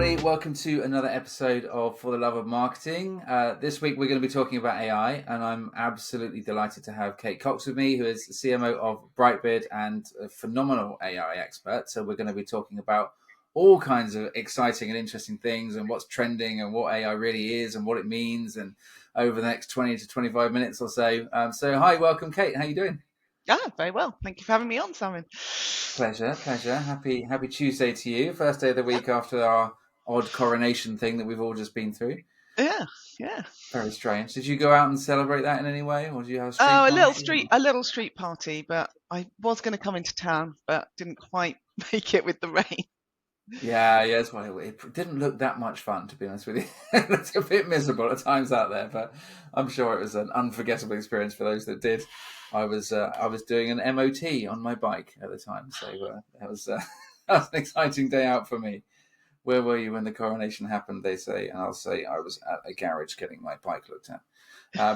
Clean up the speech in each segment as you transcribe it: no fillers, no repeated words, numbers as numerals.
everybody. Welcome to another episode of For the Love of Marketing. This week we're going to be talking about AI, and I'm absolutely delighted to have Kate Cox with me, who is the CMO of Brightbid and a phenomenal AI expert. So we're going to be talking about all kinds of exciting and interesting things and what's trending and what AI really is and what it means, and over the next 20 to 25 minutes or so. So hi, welcome, Kate. How are you doing? Very well. Thank you for having me on, Simon. Pleasure. Happy Tuesday to you. First day of the week after our odd coronation thing that we've all just been through. Yeah. Very strange. Did you go out and celebrate that in any way, or did you have a street Oh, party? a little street party, but I was going to come into town, but didn't quite make it with the rain. Yeah. It's well, it didn't look that much fun, to be honest with you. It's a bit miserable at times out there, but I'm sure it was an unforgettable experience for those that did. I was doing an MOT on my bike at the time, so that was that was an exciting day out for me. Where were you when the coronation happened? They say, and I'll say I was at a garage getting my bike looked at.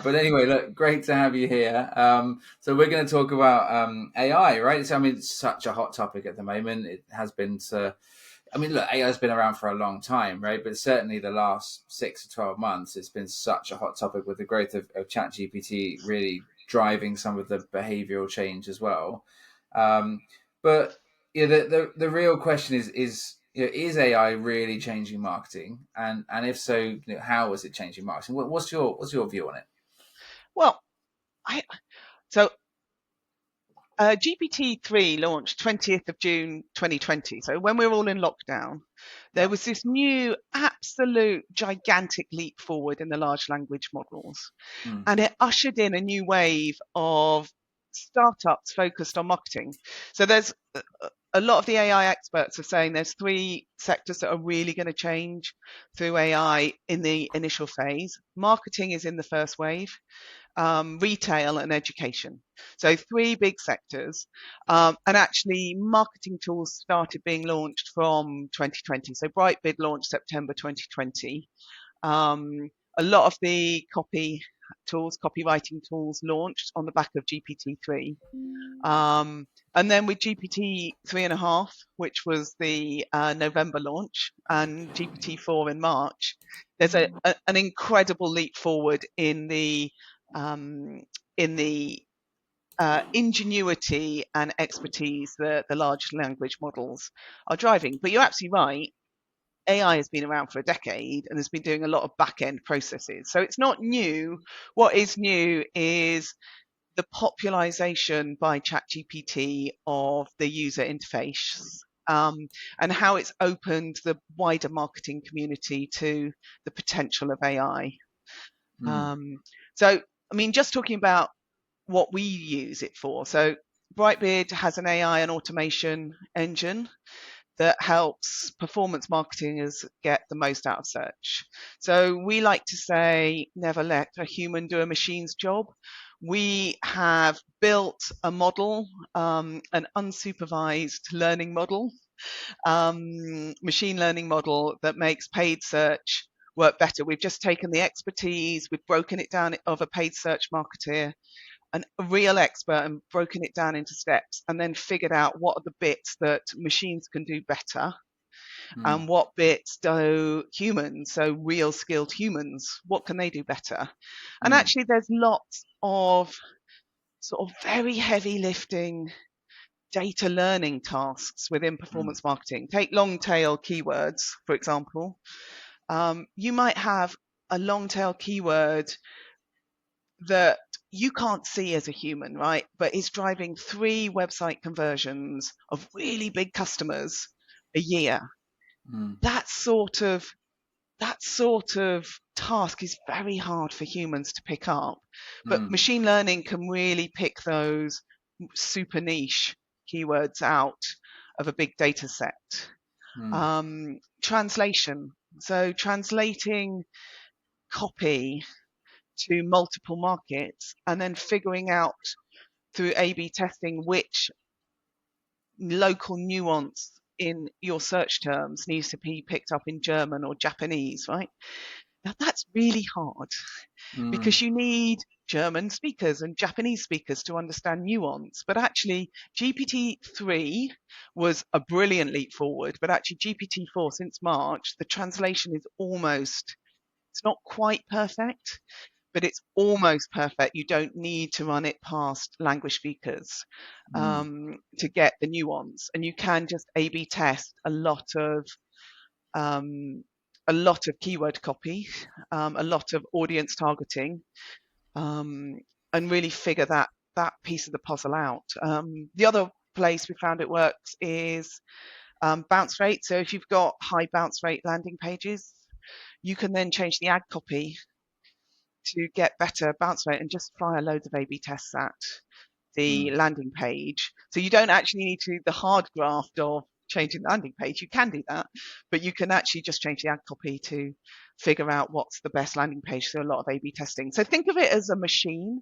But anyway, look, great to have you here. So we're going to talk about AI, right? So I mean, it's such a hot topic at the moment. It has been. Look, AI has been around for a long time, right? But certainly the last 6 to 12 months, it's been such a hot topic with the growth of ChatGPT really driving some of the behavioural change as well. But yeah, the real question is is AI really changing marketing? And if so, how is it changing marketing? What's your view on it? Well, I so GPT-3 launched 20th of June 2020. So when we were all in lockdown, there was this new absolute gigantic leap forward in the large language models. Mm. And it ushered in a new wave of startups focused on marketing. So there's a lot of the AI experts are saying there's three sectors that are really going to change through AI in the initial phase. Marketing is in the first wave, retail and education. So three big sectors. And actually marketing tools started being launched from 2020. So Brightbid launched September 2020. A lot of the copywriting tools launched on the back of GPT-3. And then with GPT 3.5, which was the November launch, and GPT-4 in March, there's an incredible leap forward in the ingenuity and expertise that the large language models are driving. But you're absolutely right. AI has been around for a decade and has been doing a lot of back-end processes. So it's not new. What is new is the popularization by ChatGPT of the user interface, and how it's opened the wider marketing community to the potential of AI. So, I mean, just talking about what we use it for. So Brightbid has an AI and automation engine that helps performance marketers get the most out of search. So we like to say, never let a human do a machine's job. We have built a model, an unsupervised learning model, machine learning model that makes paid search work better. We've just taken the expertise, we've broken it down of a paid search marketer, a real expert, and broken it down into steps, and then figured out what are the bits that machines can do better and what bits do humans, so real skilled humans, what can they do better. And actually there's lots of sort of very heavy lifting data learning tasks within performance marketing. Take long tail keywords, for example. You might have a long tail keyword that you can't see as a human, right? But it's driving 3 website conversions of really big customers a year. That sort of task is very hard for humans to pick up, but machine learning can really pick those super niche keywords out of a big data set. Translation. So translating copy to multiple markets and then figuring out through A/B testing which local nuance in your search terms needs to be picked up in German or Japanese, right? Now that's really hard Mm. because you need German speakers and Japanese speakers to understand nuance. But actually, GPT-3 was a brilliant leap forward. But actually, GPT-4 since March, the translation is almost, it's not quite perfect, but it's almost perfect. You don't need to run it past language speakers Mm. to get the nuance, and you can just A/B test um, a lot of keyword copy, a lot of audience targeting, um, and really figure that piece of the puzzle out. The other place we found it works is bounce rate. So if you've got high bounce rate landing pages, you can then change the ad copy to get better bounce rate and just fire loads of A/B tests at the Mm. landing page. So you don't actually need to do the hard graft of changing the landing page. You can do that, but you can actually just change the ad copy to figure out what's the best landing page. So a lot of A/B testing. So think of it as a machine,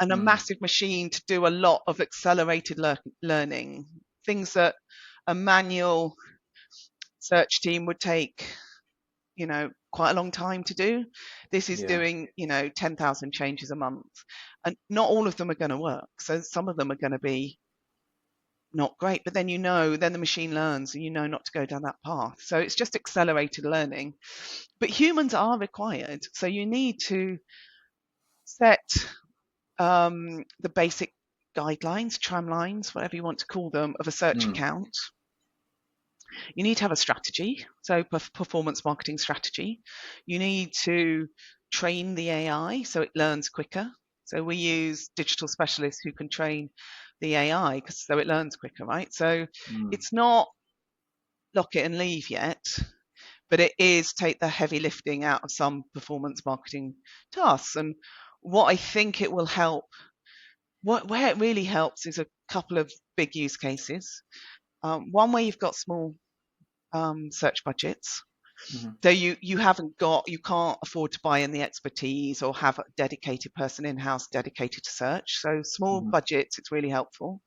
and a Mm. massive machine to do a lot of accelerated learning, things that a manual search team would take, quite a long time to do. This is Yeah. doing, 10,000 changes a month, and not all of them are going to work. So some of them are going to be not great, but then then the machine learns and you know not to go down that path. So it's just accelerated learning. But humans are required. So you need to set the basic guidelines, tramlines, whatever you want to call them, of a search Mm. account. You need to have a strategy, so performance marketing strategy. You need to train the AI so it learns quicker. So we use digital specialists who can train the AI so it learns quicker, right? So Mm. it's not lock it and leave yet, but it is take the heavy lifting out of some performance marketing tasks. And what I think it will help, where it really helps is a couple of big use cases. One where you've got small search budgets. Mm. So you can't afford to buy in the expertise or have a dedicated person in-house dedicated to search. So small Mm. budgets, it's really helpful.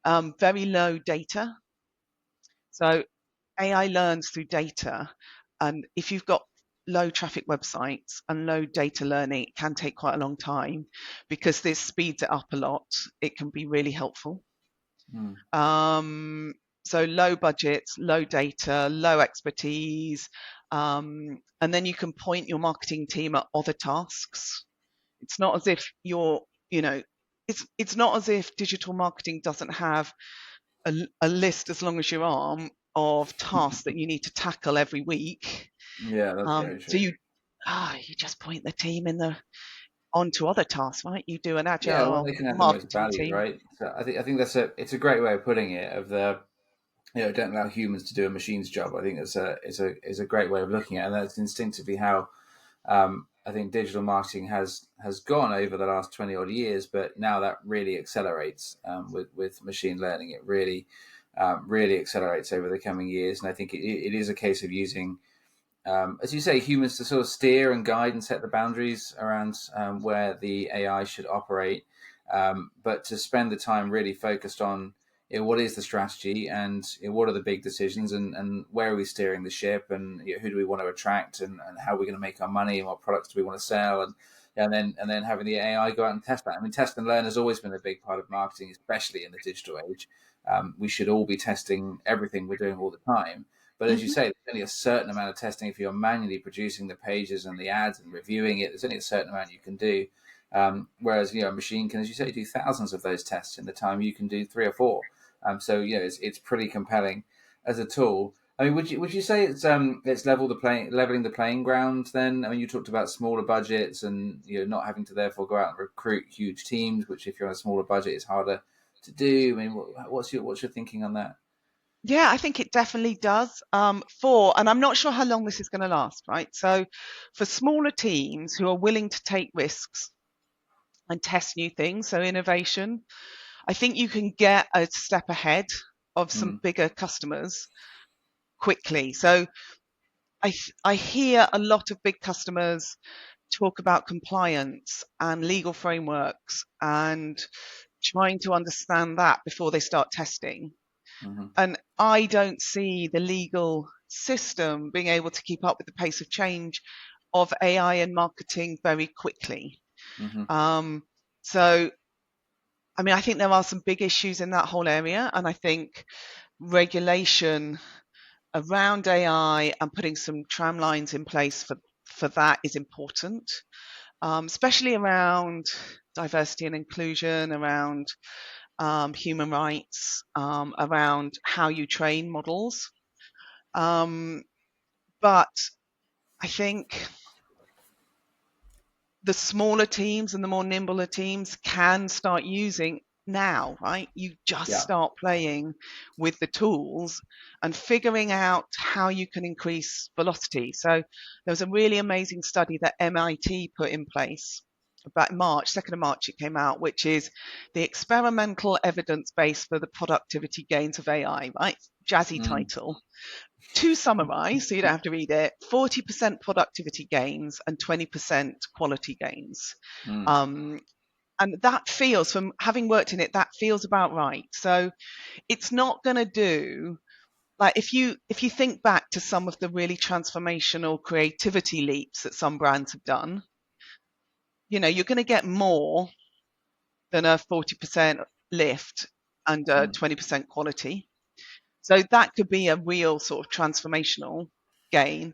Very low data. So AI learns through data. And if you've got low traffic websites and low data learning, it can take quite a long time. Because this speeds it up a lot, it can be really helpful. Mm. Um, so low budgets, low data, low expertise, and then you can point your marketing team at other tasks. It's not as if you know, it's not as if digital marketing doesn't have a list as long as your arm of tasks that you need to tackle every week. Yeah, that's very So true. you just point the team onto other tasks, right? You do an Yeah, well, agile they can add the most marketing value, team. right? So I think it's a great way of putting it. Of the don't allow humans to do a machine's job. I think it's a great way of looking at it, and that's instinctively how I think digital marketing has gone over the last 20 odd years. But now that really accelerates with machine learning. It really accelerates over the coming years, and I think it is a case of using as you say, humans to sort of steer and guide and set the boundaries around where the AI should operate, but to spend the time really focused on what is the strategy and what are the big decisions and where are we steering the ship and who do we want to attract and how are we going to make our money and what products do we want to sell and then having the AI go out and test that. I mean, test and learn has always been a big part of marketing, especially in the digital age. We should all be testing everything we're doing all the time. But as you Hmm. say, there's only a certain amount of testing if you're manually producing the pages and the ads and reviewing it. There's only a certain amount you can do. Whereas a machine can, as you say, do thousands of those tests in the time you can do three or four. So it's pretty compelling as a tool. I mean, would you say it's leveling the playing ground then? I mean, you talked about smaller budgets and not having to therefore go out and recruit huge teams, which if you're on a smaller budget is harder to do. I mean, what's your thinking on that? Yeah, I think it definitely does. And I'm not sure how long this is going to last, right? So, for smaller teams who are willing to take risks and test new things, so innovation, I think you can get a step ahead of some Mm. bigger customers quickly. So, I hear a lot of big customers talk about compliance and legal frameworks and trying to understand that before they start testing. Hmm. And I don't see the legal system being able to keep up with the pace of change of AI and marketing very quickly. Mm-hmm. So, I mean, I think there are some big issues in that whole area, and I think regulation around AI and putting some tramlines in place for that is important, especially around diversity and inclusion, around human rights, around how you train models. But I think the smaller teams and the more nimbler teams can start using now, right? You just Yeah. start playing with the tools and figuring out how you can increase velocity. So there was a really amazing study that MIT put in place about March, 2nd of March it came out, which is the experimental evidence base for the productivity gains of AI, right? Jazzy Mm. title. To summarize, so you don't have to read it, 40% productivity gains and 20% quality gains. Mm. Um, and that feels, from having worked in it, that feels about right. So it's not going to do, like, if you think back to some of the really transformational creativity leaps that some brands have done, you're going to get more than a 40% lift and a Mm. 20% quality. So that could be a real sort of transformational gain.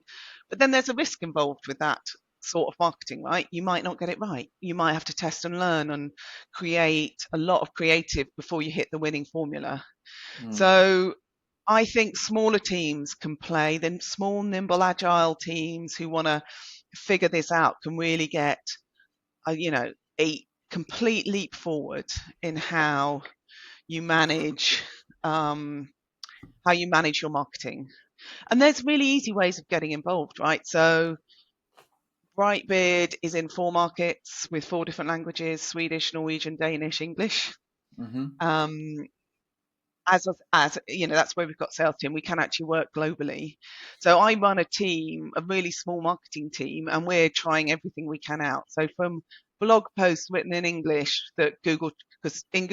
But then there's a risk involved with that sort of marketing, right? You might not get it right. You might have to test and learn and create a lot of creative before you hit the winning formula. Mm. So I think smaller teams can play, then small, nimble, agile teams who want to figure this out can really get, a complete leap forward in you manage um, how you manage your marketing. And there's really easy ways of getting involved, right? So Brightbid is in 4 markets with 4 different languages: Swedish, Norwegian, Danish, English. Mm-hmm. Um, as that's where we've got sales team. We can actually work globally. So I run a team, a really small marketing team, and we're trying everything we can out. So from blog posts written in English that Google, because in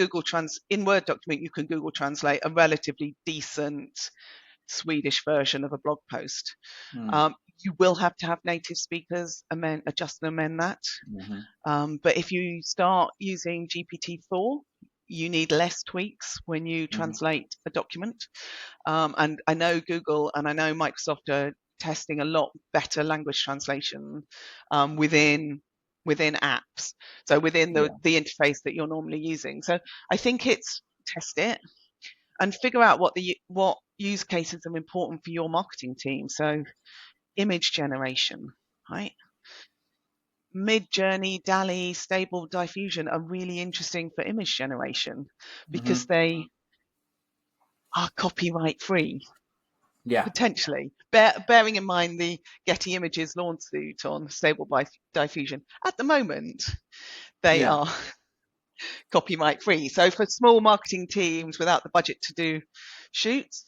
Word document you can Google translate a relatively decent Swedish version of a blog post. Mm. You will have to have native speakers adjust and amend that. Mm-hmm. But if you start using GPT-4, you need less tweaks when you Mm-hmm. translate a document. And I know Google and I know Microsoft are testing a lot better language translation within apps, so within the Yeah. interface that you're normally using. So I think it's test it and figure out what use cases are important for your marketing team. So image generation, right? Mid-Journey, DALL-E, Stable Diffusion are really interesting for image generation because Mm-hmm. they are copyright free, Yeah. potentially. Bearing in mind the Getty Images lawsuit on Stable Diffusion. At the moment, they Yeah. are copyright free. So for small marketing teams without the budget to do shoots,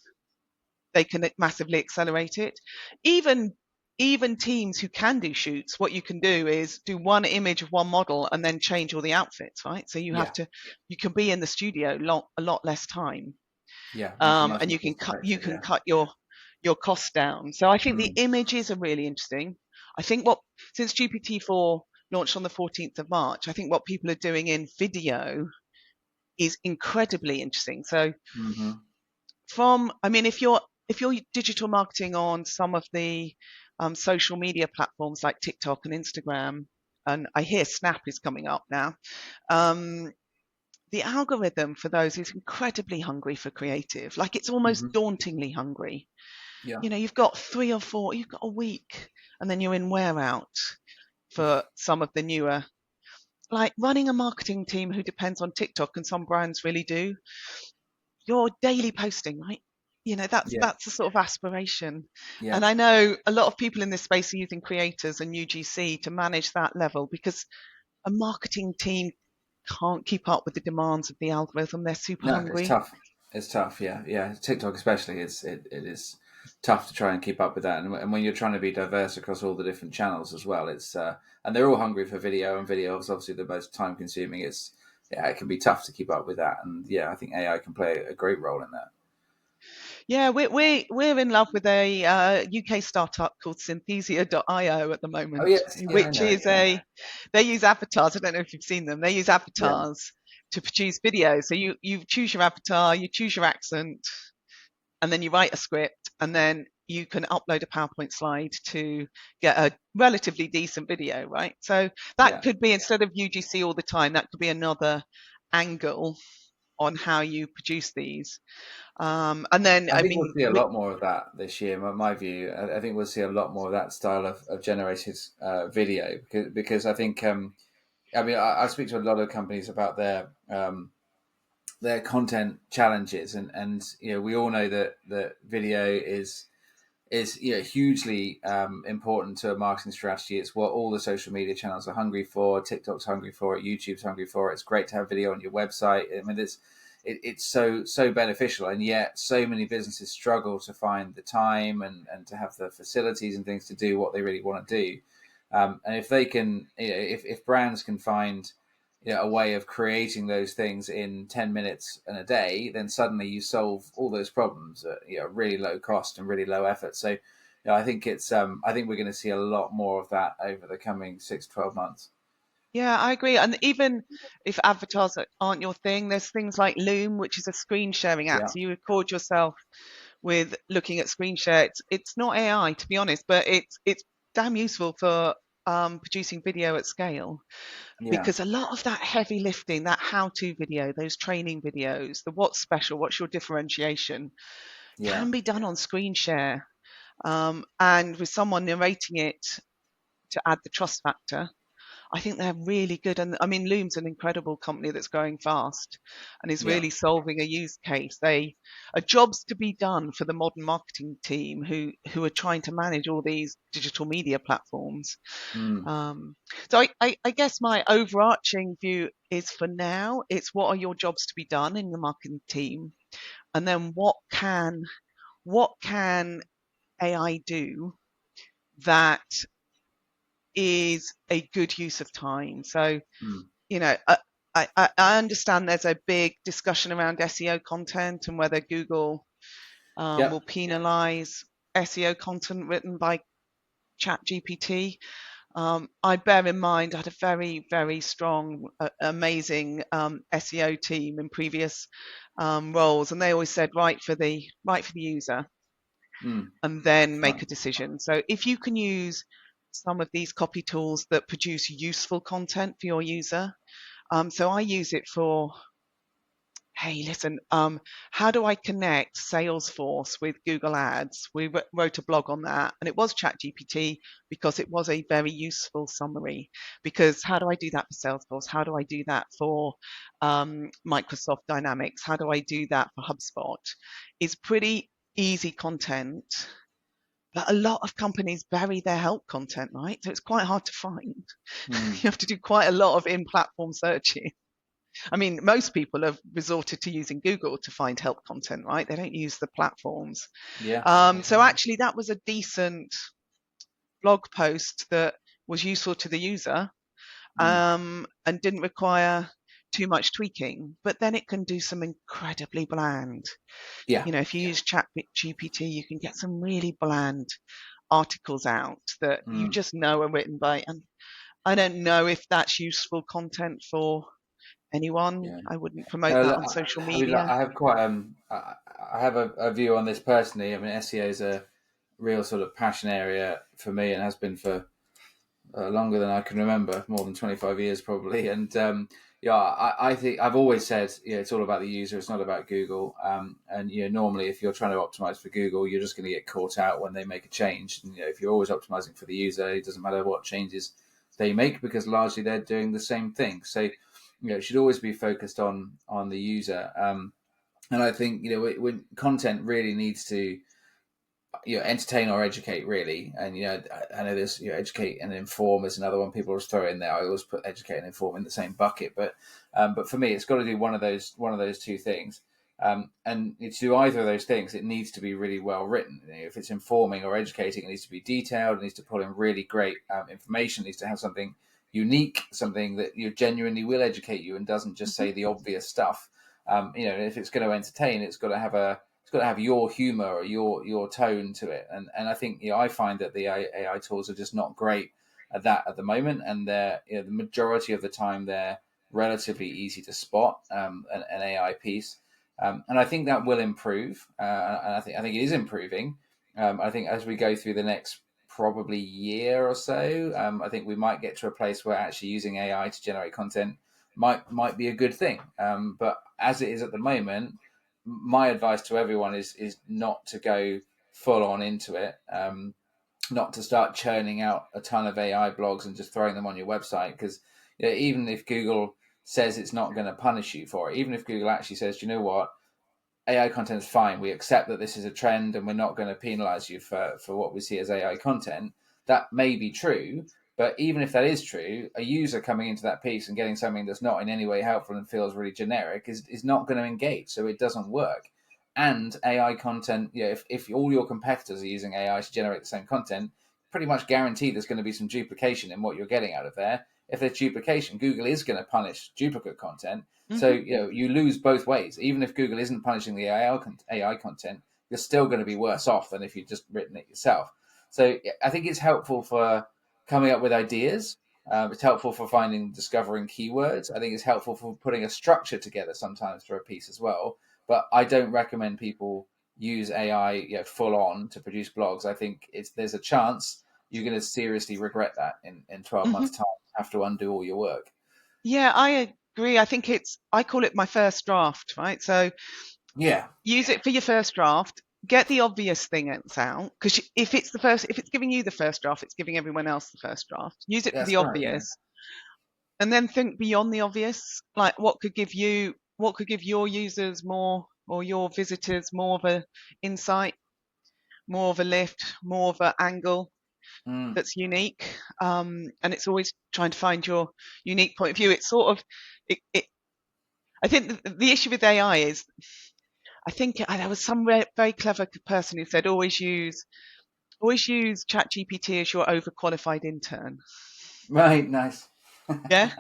they can massively accelerate it. Even teams who can do shoots, what you can do is do one image of one model and then change all the outfits, right? So Yeah. you can be in the studio a lot less time, Yeah. Much and more you can cost effective. Yeah. cut your costs down. So I think the Mm. images are really interesting. I think since GPT-4 launched on the 14th of March, I think what people are doing in video is incredibly interesting. So Mm-hmm. I mean, if you're digital marketing on some of the social media platforms like TikTok and Instagram, and I hear Snap is coming up now, um, the algorithm for those is incredibly hungry for creative. Like, it's almost Mm-hmm. dauntingly hungry. Yeah. You've got 3 or 4, you've got a week, and then you're in wear out for some of the newer. Like, running a marketing team who depends on TikTok, and some brands really do, you're daily posting, right? Yeah. That's the sort of aspiration. Yeah. And I know a lot of people in this space are using creators and UGC to manage that level because a marketing team can't keep up with the demands of the algorithm. They're super No, it's hungry. tough. It's tough. Yeah. Yeah. TikTok especially, it is tough to try and keep up with that. And when you're trying to be diverse across all the different channels as well, it's and they're all hungry for video, and video is obviously the most time consuming. It can be tough to keep up with that. And yeah, I think AI can play a great role in that. Yeah, we're in love with a UK startup called Synthesia.io at the Oh moment, yes, yeah, I which know it. is Yeah, they use avatars. I don't know if you've seen them. They use yeah, avatars to produce videos. So you choose your avatar, you choose your accent, and then you write a script, and then you can upload a PowerPoint slide to get a relatively decent video, right? So that yeah. could be, instead of UGC all the time, that could be another angle on how you produce these. And then, I I think we'll mean, see a lot more of that this year. My view, I think we'll see a lot more of that style of generated video because I think I mean I speak to a lot of companies about their content challenges and we all know that video is hugely important to a marketing strategy. It's what all the social media channels are hungry for. TikTok's hungry for it. YouTube's hungry for it. It's great to have video on your website. I mean, it's so beneficial, and yet so many businesses struggle to find the time and to have the facilities and things to do what they really want to do. And if they can, if brands can find a way of creating those things in 10 minutes in a day, then suddenly you solve all those problems at really low cost and really low effort. So I think I think we're going to see a lot more of that over the coming 6 to 12 months. yeah, I agree. And even if avatars aren't your thing, there's things like Loom, which is a screen sharing app. Yeah, So you record yourself with looking at screen share. It's not AI, to be honest, but it's damn useful for producing video at scale, yeah, because a lot of that heavy lifting, that how-to video, those training videos, the what's special, what's your differentiation, yeah, can be done on screen share. And with someone narrating it to add the trust factor, I think they're really good. And I mean, Loom's an incredible company that's growing fast and is yeah. really solving a use case. They are jobs to be done for the modern marketing team who are trying to manage all these digital media platforms. Mm, Um, so I guess my overarching view is, for now, it's what are your jobs to be done in the marketing team, and then what can AI do that is a good use of time. So, mm. you know, I understand there's a big discussion around SEO content and whether Google will Yep. penalize SEO content written by ChatGPT. I bear in mind I had a very, very strong, amazing SEO team in previous roles, and they always said, write for the user, Mm. and then Right. make a decision. So if you can use some of these copy tools that produce useful content for your user, so I use it for, hey, listen, how do I connect Salesforce with Google Ads? We wrote a blog on that, and it was ChatGPT because it was a very useful summary. Because how do I do that for Salesforce? How do I do that for Microsoft Dynamics? How do I do that for HubSpot? It's pretty easy content, but a lot of companies bury their help content, right? So it's quite hard to find. You Mm. have to do quite a lot of in-platform searching. I mean, most people have resorted to using Google to find help content, right? They don't use the platforms. Yeah. So actually, that was a decent blog post that was useful to the user, Mm. and didn't require too much tweaking. But then it can do some incredibly bland. Yeah. If you use ChatGPT, you can get some really bland articles out that you Mm. just know are written by. And I don't know if that's useful content for anyone. Yeah. I wouldn't promote No, that look, on social I mean, look, media. I have quite I have a view on this personally. I mean, SEO is a real sort of passion area for me, and has been for longer than I can remember, more than 25 years probably. And I think I've always said, it's all about the user. It's not about Google. And normally, if you're trying to optimize for Google, you're just going to get caught out when they make a change. And, if you're always optimizing for the user, it doesn't matter what changes they make, because largely they're doing the same thing. So, it should always be focused on the user. And I think when content really needs to entertain or educate, really. And I know there's educate and inform is another one people always throw in there. I always put educate and inform in the same bucket, but for me it's got to do one of those two things. And to do either of those things, it needs to be really well written. If it's informing or educating, it needs to be detailed. It needs to pull in really great information. It needs to have something unique, something that genuinely will educate you and doesn't just say the obvious stuff. If it's going to entertain, it's got got to have your humor or your tone to it. And I think I find that the AI tools are just not great at that at the moment, and they're the majority of the time they're relatively easy to spot, an AI piece, and I think that will improve, and I think it is improving. I think as we go through the next probably year or so, I think we might get to a place where actually using AI to generate content might be a good thing. But as it is at the moment, my advice to everyone is not to go full on into it. Not to start churning out a ton of AI blogs and just throwing them on your website, because even if Google says it's not going to punish you for it, even if Google actually says, you know what, AI content is fine, we accept that this is a trend and we're not going to penalize you for what we see as AI content, that may be true. But even if that is true, a user coming into that piece and getting something that's not in any way helpful and feels really generic is not going to engage. So it doesn't work. And AI content, if all your competitors are using AI to generate the same content, pretty much guaranteed there's going to be some duplication in what you're getting out of there. If there's duplication, Google is going to punish duplicate content. So Mm-hmm. you lose both ways. Even if Google isn't punishing the AI content, you're still going to be worse off than if you'd just written it yourself. So I think it's helpful for coming up with ideas. It's helpful for discovering keywords. I think it's helpful for putting a structure together sometimes for a piece as well. But I don't recommend people use AI full on to produce blogs. I think there's a chance you're going to seriously regret that in 12 Mm-hmm. months' time. Have to undo all your work. Yeah, I agree. I think I call it my first draft, right? So Yeah, use it for your first draft. Get the obvious things out, because if it's giving you the first draft, it's giving everyone else the first draft. Use it for the that's right. Yeah. obvious, and then think beyond the obvious. Like what could give your users more, or your visitors more of a insight, more of a lift, more of an angle Mm. that's unique. And it's always trying to find your unique point of view. It's sort of it I think the issue with AI is, I think there was some very clever person who said always use ChatGPT as your overqualified intern. Right. Nice. Yeah,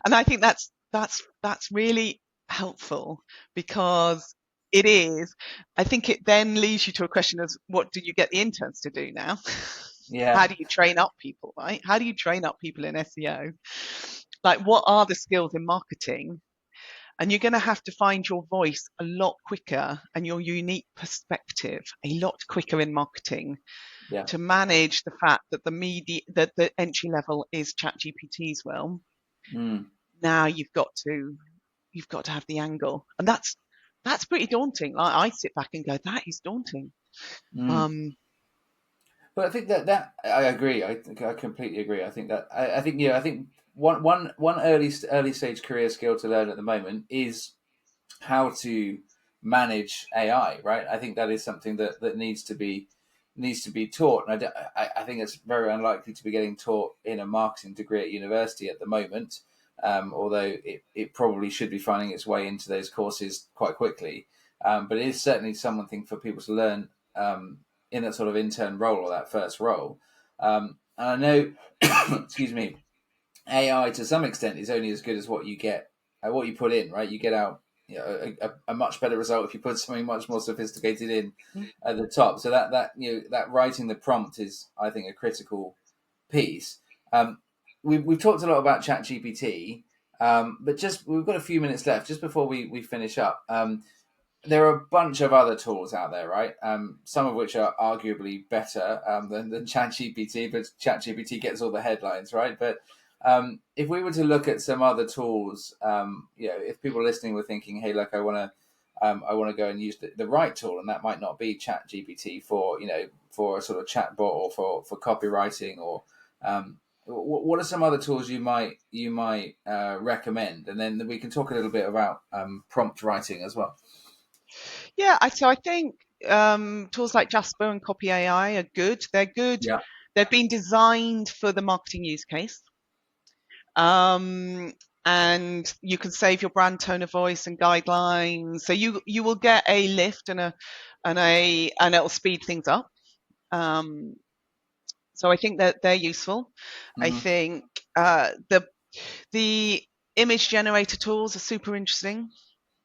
and I think that's really helpful, because it is. I think it then leads you to a question of, what do you get the interns to do now? How Yeah. do you train up people, right? How do you train up people in SEO? Like, what are the skills in marketing? And you're going to have to find your voice a lot quicker and your unique perspective a lot quicker in marketing, Yeah. to manage the fact that the entry level is ChatGPT's realm. Mm. Now you've got to have the angle, and that's pretty daunting. I sit back and go, that is daunting. Mm. Um, But I think that I agree. I completely agree. I think that I think I think one early stage career skill to learn at the moment is how to manage AI. Right. I think that is something that needs to be taught, and I think it's very unlikely to be getting taught in a marketing degree at university at the moment. Although it probably should be finding its way into those courses quite quickly. But it is certainly something for people to learn in that sort of intern role or that first role. And I know, excuse me, AI to some extent is only as good as what you get, what you put in. Right, you get out a much better result if you put something much more sophisticated in at the top. So that writing the prompt is, I think, a critical piece. We've talked a lot about ChatGPT, but just we've got a few minutes left just before we finish up. There are a bunch of other tools out there, right? Some of which are arguably better than ChatGPT, but ChatGPT gets all the headlines, right? But if we were to look at some other tools, if people listening were thinking, "Hey, look, I want to go and use the right tool," and that might not be ChatGPT for a sort of chatbot or for copywriting, or what are some other tools you might recommend, and then we can talk a little bit about prompt writing as well. yeah, so I think tools like Jasper and Copy AI are good. They're good. Yeah. They've been designed for the marketing use case. Um, and you can save your brand tone of voice and guidelines. So you will get a lift and it'll speed things up. Um, so I think that they're useful. I Mm-hmm. think the image generator tools are super interesting.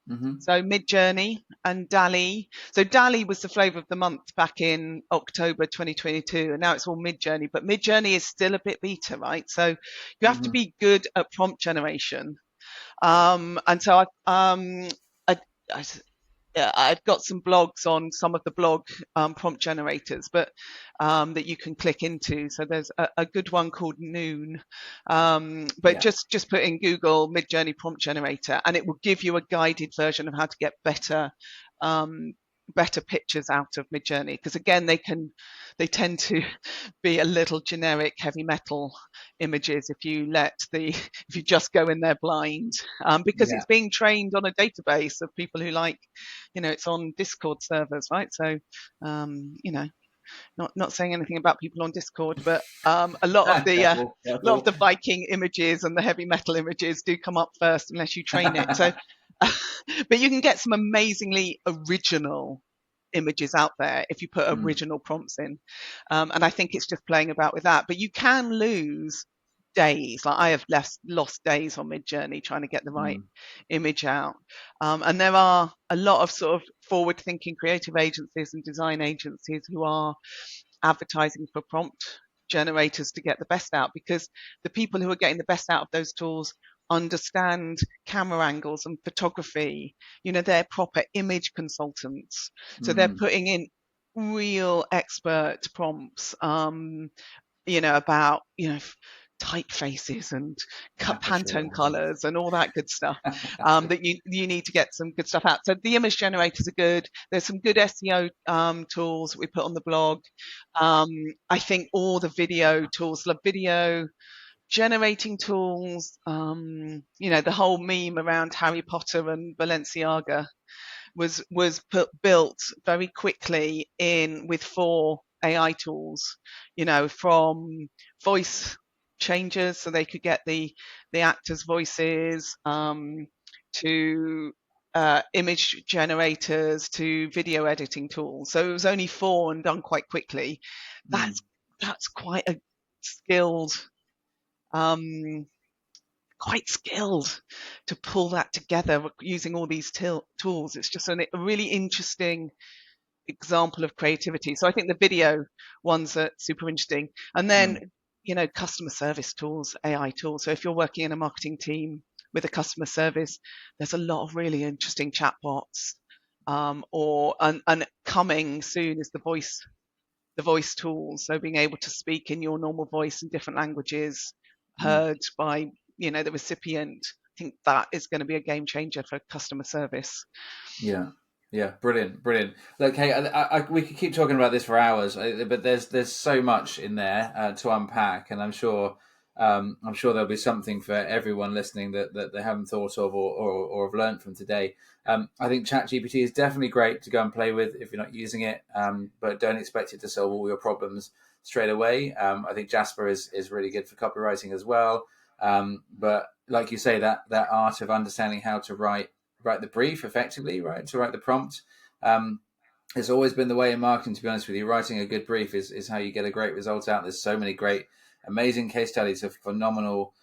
Mm-hmm. So Midjourney and DALL-E. So DALL-E was the flavour of the month back in October 2022, and now it's all Midjourney. But Midjourney is still a bit beta, right? So you have to Mm-hmm. be good at prompt generation. And so I, I yeah, I've got some blogs on some of the blog prompt generators, but that you can click into. So there's a good one called Noon, but Yeah. just put in Google Midjourney prompt generator, and it will give you a guided version of how to get um, better pictures out of Midjourney. Because again, they tend to be a little generic heavy metal images if you just go in there blind, because Yeah. it's being trained on a database of people who like, it's on Discord servers, right? So, not saying anything about people on Discord, but a lot of the Careful, careful. Viking images and the heavy metal images do come up first unless you train it. So, but you can get some amazingly original images out there if you put Mm, original prompts in, and I think it's just playing about with that. But you can lose days. Like I have lost days on Midjourney trying to get the right mm, image out. And there are a lot of sort of forward thinking creative agencies and design agencies who are advertising for prompt generators to get the best out, because the people who are getting the best out of those tools understand camera angles and photography. They're proper image consultants. So they're mm. putting in real expert prompts, about, typefaces and For Pantone sure. colors and all that good stuff, that you need to get some good stuff out. So the image generators are good. There's some good SEO tools that we put on the blog. I think all the video tools, the video generating tools, the whole meme around Harry Potter and Balenciaga built very quickly in with 4 AI tools, from voice changes so they could get the actors' voices, to image generators, to video editing tools. So it was only 4 and done quite quickly. Mm, That's skilled um, quite skilled to pull that together using all these tools. It's just a really interesting example of creativity. So I think the video ones are super interesting. And then, mm, customer service tools, AI tools. So if you're working in a marketing team with a customer service, there's a lot of really interesting chatbots. And coming soon is the voice tools. So being able to speak in your normal voice in different languages, mm. heard by, the recipient. I think that is going to be a game changer for customer service. Yeah, yeah, brilliant, brilliant. Look, hey, we could keep talking about this for hours, but there's so much in there to unpack, and I'm sure there'll be something for everyone listening that they haven't thought of or have learned from today. I think ChatGPT is definitely great to go and play with if you're not using it, but don't expect it to solve all your problems straight away. I think Jasper is really good for copywriting as well. But like you say, that art of understanding how to write the brief effectively, right? To write the prompt. It's always been the way in marketing, to be honest with you. Writing a good brief is how you get a great result out. There's so many great, amazing case studies of phenomenal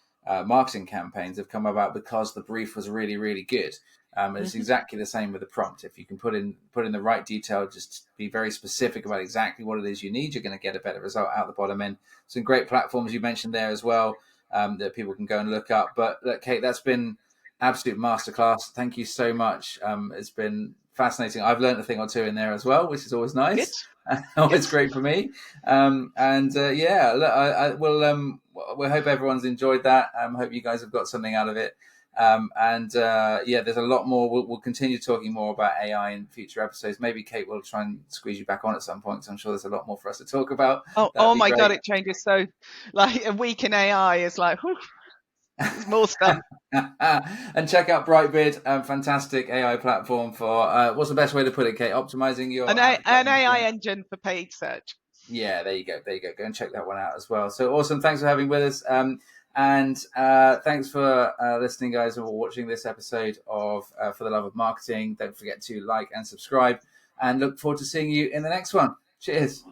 marketing campaigns have come about because the brief was really, really good. It's Mm-hmm. exactly the same with the prompt. If you can put in the right detail, just be very specific about exactly what it is you need, you're going to get a better result out the bottom end. Some great platforms you mentioned there as well, that people can go and look up. But look, Kate, that's been absolute masterclass. Thank you so much. It's been fascinating. I've learned a thing or two in there as well, which is always Good, nice. good. Always great for me. Yeah, look, I will. We hope everyone's enjoyed that. Hope you guys have got something out of it. Yeah, there's a lot more. We'll continue talking more about AI in future episodes. Maybe Kate will try and squeeze you back on at some point. So I'm sure there's a lot more for us to talk about. Oh, That'd oh be my God, great. it changes. So, like a week in AI is like, whew, there's more stuff. And check out Brightbid, fantastic AI platform for what's the best way to put it, Kate? Optimizing your An advertising. AI Yeah. engine for paid search. Yeah, there you go. There you go. Go and check that one out as well. So awesome. Thanks for having with us. And thanks for listening, guys, and watching this episode of For the Love of Marketing. Don't forget to like and subscribe, and look forward to seeing you in the next one. Cheers.